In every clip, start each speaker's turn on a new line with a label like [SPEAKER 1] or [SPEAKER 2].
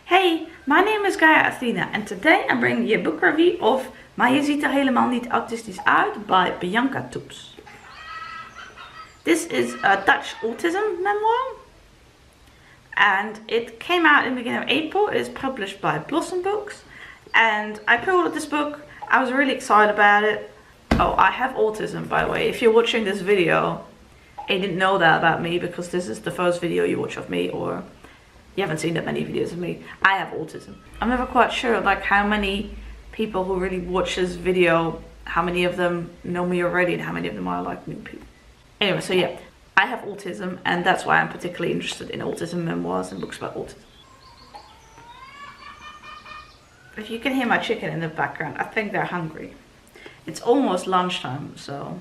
[SPEAKER 1] Hey, my name is Gaia Athena and today I'm bringing you a book review of Maar, ziet helemaal niet autistisch uit by Bianca Toeps. This is a Dutch autism memoir and it came out in the beginning of April. It is published by Blossom Books and I pre-ordered this book. I was really excited about it. Oh, I have autism, by the way. If you're watching this video and you didn't know that about me because this is the first video you watch of me, or you haven't seen that many videos of me, I have autism. I'm never quite sure like how many people who really watch this video, how many of them know me already and how many of them are like new people. Anyway, so yeah, I have autism and that's why I'm particularly interested in autism memoirs and books about autism. If you can hear my chicken in the background, I think they're hungry. It's almost lunchtime, so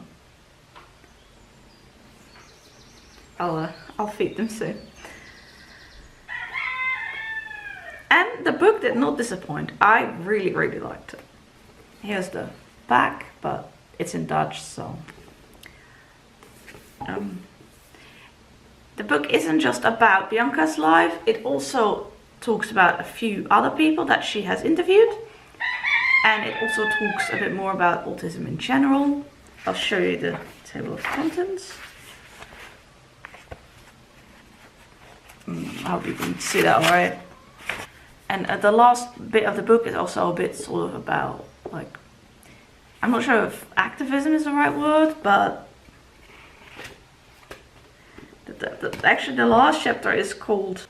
[SPEAKER 1] I'll feed them soon. And the book did not disappoint. I really liked it. Here's the back, but it's in Dutch, so the book isn't just about Bianca's life, it also talks about a few other people that she has interviewed, and it also talks a bit more about autism in general. I'll show you the table of contents. I hope you can see that alright. And the last bit of the book is also a bit sort of about, like, I'm not sure if activism is the right word, but actually the last chapter is called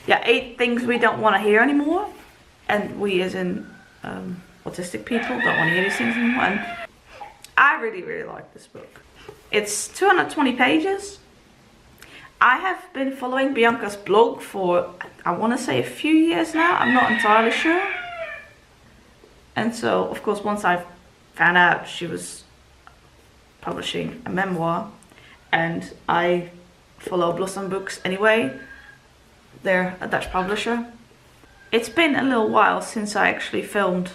[SPEAKER 1] 8 things we don't want to hear anymore. And we as in autistic people don't want to hear these things anymore. And I really like this book. It's 220 pages. I have been following Bianca's blog for, I want to say, a few years now. I'm not entirely sure. And so, of course, once I found out she was publishing a memoir, and I follow Blossom Books anyway, they're a Dutch publisher. It's been a little while since I actually filmed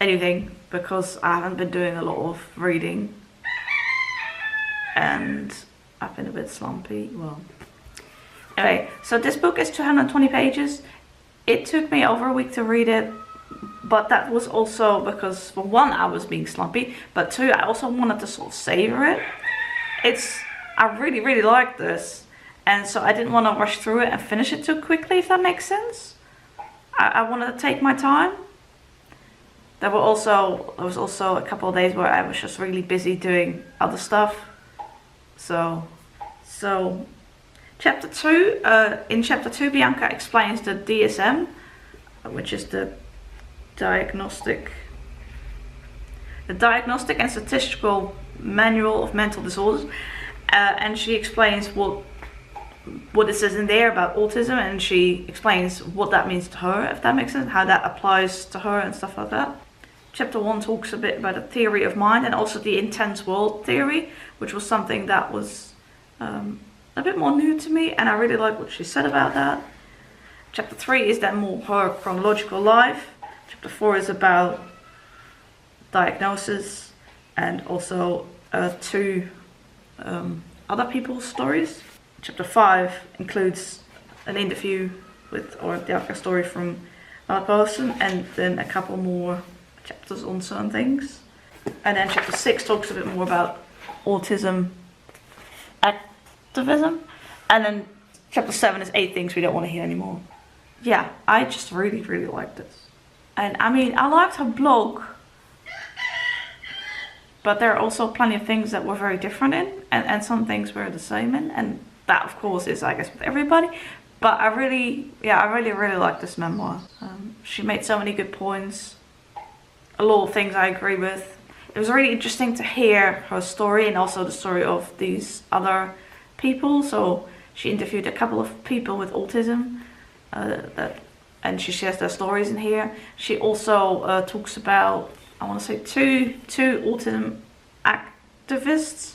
[SPEAKER 1] anything because I haven't been doing a lot of reading. And I've been a bit slumpy. Well, anyway, so this book is 220 pages. It took me over a week to read it, but that was also because, for one, I was being slumpy, but two, I also wanted to sort of savor it. I really like this, and so I didn't want to rush through it and finish it too quickly, if that makes sense. I wanted to take my time. There was also a couple of days where I was just really busy doing other stuff. So chapter 2, in chapter 2, Bianca explains the DSM, which is the Diagnostic and Statistical Manual of Mental Disorders, and she explains what it says in there about autism, and she explains what that means to her, if that makes sense, how that applies to her and stuff like that. Chapter 1 talks a bit about the theory of mind and also the intense world theory, which was something that was a bit more new to me, and I really like what she said about that. Chapter 3 is then more her chronological life. Chapter 4 is about diagnosis and also 2 other people's stories. Chapter 5 includes an interview with, or the story from another person, and then a couple more chapters on certain things. And then chapter 6 talks a bit more about autism activism, and then chapter 7 is 8 things we don't want to hear anymore. Yeah, I just really like this. And I mean, I liked her blog, but there are also plenty of things that were very different in, and some things were the same in, and that of course is, I guess, with everybody. But I really like this memoir. She made so many good points. A lot of things I agree with. It was really interesting to hear her story and also the story of these other people. So she interviewed a couple of people with autism, and she shares their stories in here. She also talks about, I want to say, two autism activists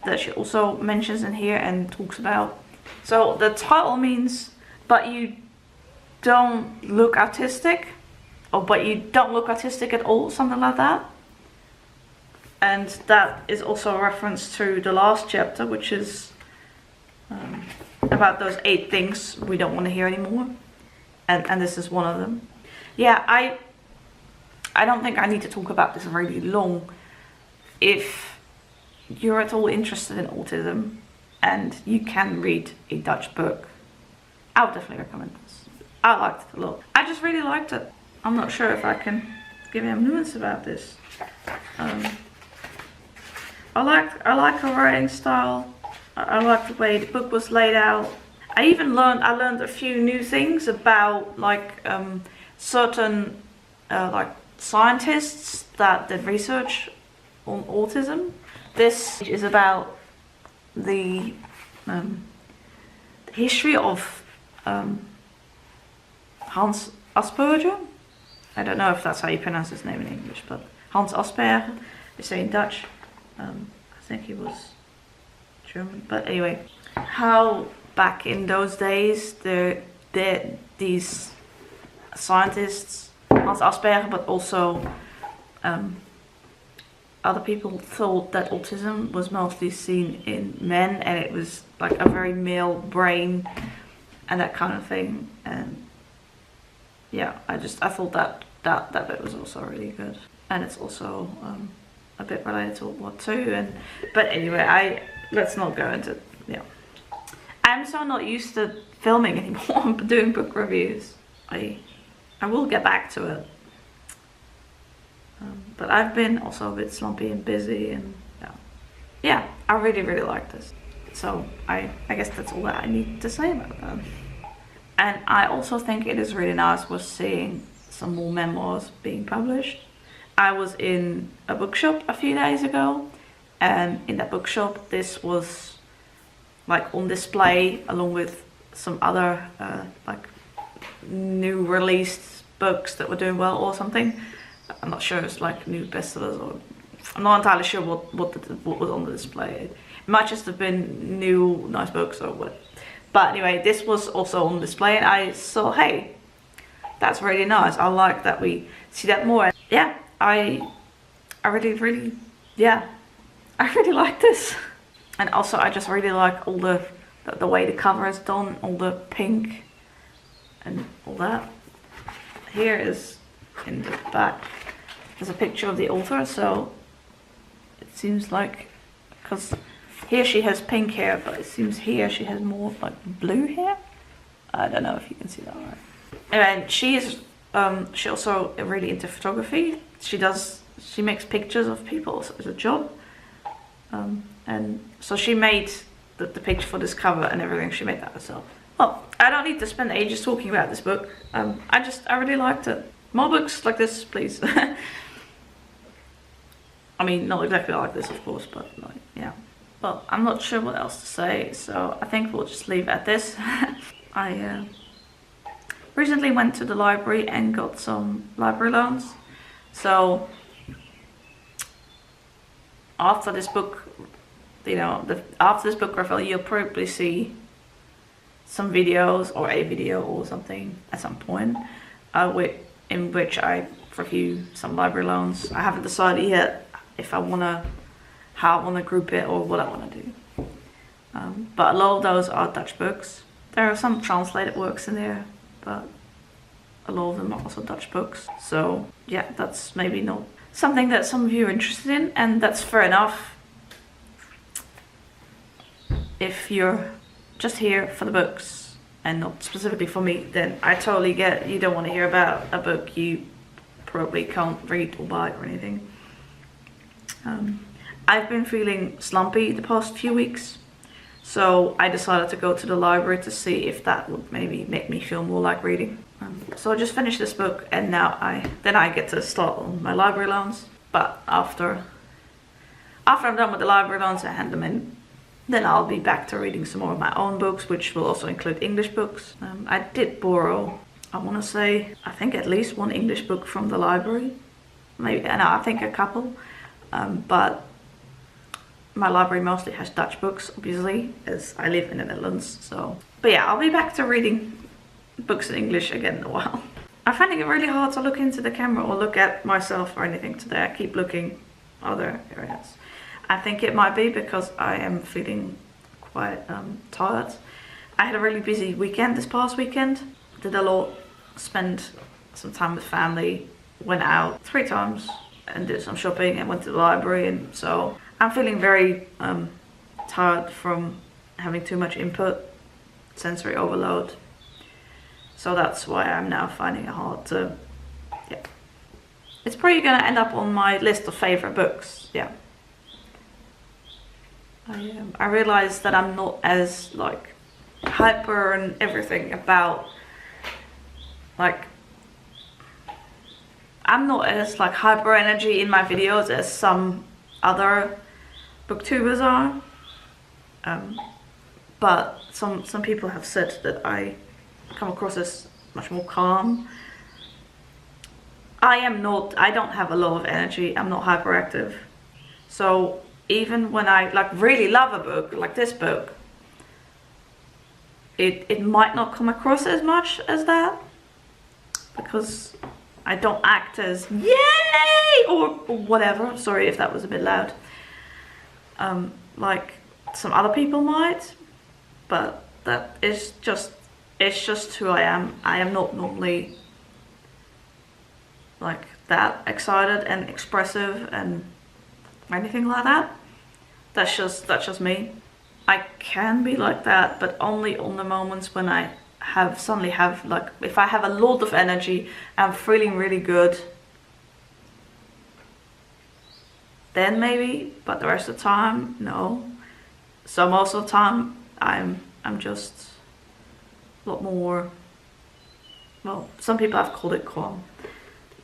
[SPEAKER 1] that she also mentions in here and talks about. So the title means, but you don't look autistic, or but you don't look autistic at all, something like that. And that is also a reference to the last chapter, which is about those 8 things we don't want to hear anymore, and this is one of them. Yeah, I don't think I need to talk about this really long. If you're at all interested in autism and you can read a Dutch book, I would definitely recommend this. I liked it a lot. I just really liked it. I'm not sure if I can give him nuance about this. I like her writing style. I like the way the book was laid out. I learned a few new things about like certain like scientists that did research on autism. This is about the history of Hans Asperger. I don't know if that's how you pronounce his name in English, but Hans Asperger, they say in Dutch. I think he was German, but anyway, how back in those days these scientists, Hans Asperger, but also other people thought that autism was mostly seen in men, and it was like a very male brain and that kind of thing. And yeah, I thought that bit was also really good, and it's also a bit related to World War II. But anyway, let's not go into, yeah. I'm so not used to filming anymore. I'm doing book reviews. I will get back to it. But I've been also a bit slumpy and busy, and yeah, I really like this. So I guess that's all that I need to say about that. And I also think it is really nice was seeing some more memoirs being published. I was in a bookshop a few days ago, and in that bookshop this was like on display along with some other like new released books that were doing well or something. I'm not sure, it's like new bestsellers, or I'm not entirely sure what was on the display. It might just have been new nice books or what. But anyway, this was also on display, and I saw, hey, that's really nice. I like that we see that more. Yeah, I really like this. And also I just really like all the way the cover is done, all the pink and all that. Here is in the back, there's a picture of the author, so it seems like, because here she has pink hair, but it seems here she has more like blue hair. I don't know if you can see that right. And she also really into photography. She makes pictures of people as a job. And so she made the picture for this cover and everything. She made that herself. Well, I don't need to spend ages talking about this book. I really liked it. More books like this, please. I mean, not exactly like this, of course, but like, yeah. Well, I'm not sure what else to say, so I think we'll just leave it at this. I recently went to the library and got some library loans. So after this book, after this book review, you'll probably see some videos or a video or something at some point in which I review some library loans. I haven't decided yet if how I wanna group it or what I wanna do. But a lot of those are Dutch books. There are some translated works in there, but a lot of them are also Dutch books. So yeah, that's maybe not something that some of you are interested in, and that's fair enough. If you're just here for the books and not specifically for me, then I totally get you don't want to hear about a book you probably can't read or buy or anything. I've been feeling slumpy the past few weeks, so I decided to go to the library to see if that would maybe make me feel more like reading. So I just finished this book, and now I get to start on my library loans. But after I'm done with the library loans, I hand them in. Then I'll be back to reading some more of my own books, which will also include English books. I did borrow, I think at least one English book from the library. Maybe, no, I think a couple. But my library mostly has Dutch books, obviously, as I live in the Netherlands. But yeah, I'll be back to reading books in English again in a while. I'm finding it really hard to look into the camera or look at myself or anything today. I keep looking other areas. I think it might be because I am feeling quite tired. I had a really busy weekend this past weekend. Did a lot, spent some time with family, went out 3 times and did some shopping and went to the library, and so I'm feeling very tired from having too much input, sensory overload. So that's why I'm now finding it hard to, yeah. It's probably gonna end up on my list of favorite books, yeah. I realized that I'm not as like hyper and everything about, like, I'm not as like hyper energy in my videos as some other booktubers are. But some people have said that I come across as much more calm. I am not, I don't have a lot of energy, I'm not hyperactive. So even when I like really love a book, like this book, it might not come across as much as that, because I don't act as yay or whatever. Sorry if that was a bit loud. Like some other people might, but that is just, it's just who I am. I am not normally like that excited and expressive and anything like that. That's just me. I can be like that, but only on the moments when I suddenly have like, if I have a lot of energy, I'm feeling really good, then maybe, but the rest of the time, no. So most of the time, I'm just a lot more, well, some people have called it calm.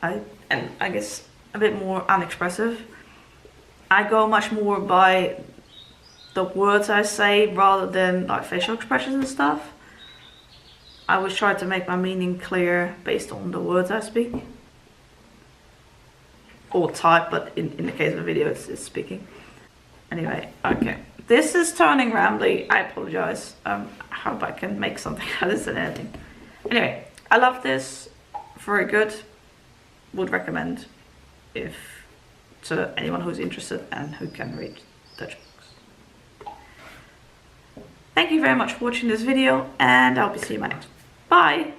[SPEAKER 1] And I guess a bit more unexpressive. I go much more by the words I say rather than like facial expressions and stuff. I always try to make my meaning clear based on the words I speak. Or type, but in the case of a video, it's speaking. Anyway, okay. This is turning rambly. I apologize. I hope I can make something out of this and anything. Anyway, I love this. Very good. Would recommend to anyone who's interested and who can read Dutch books. Thank you very much for watching this video, and I'll be seeing you in my next. Bye!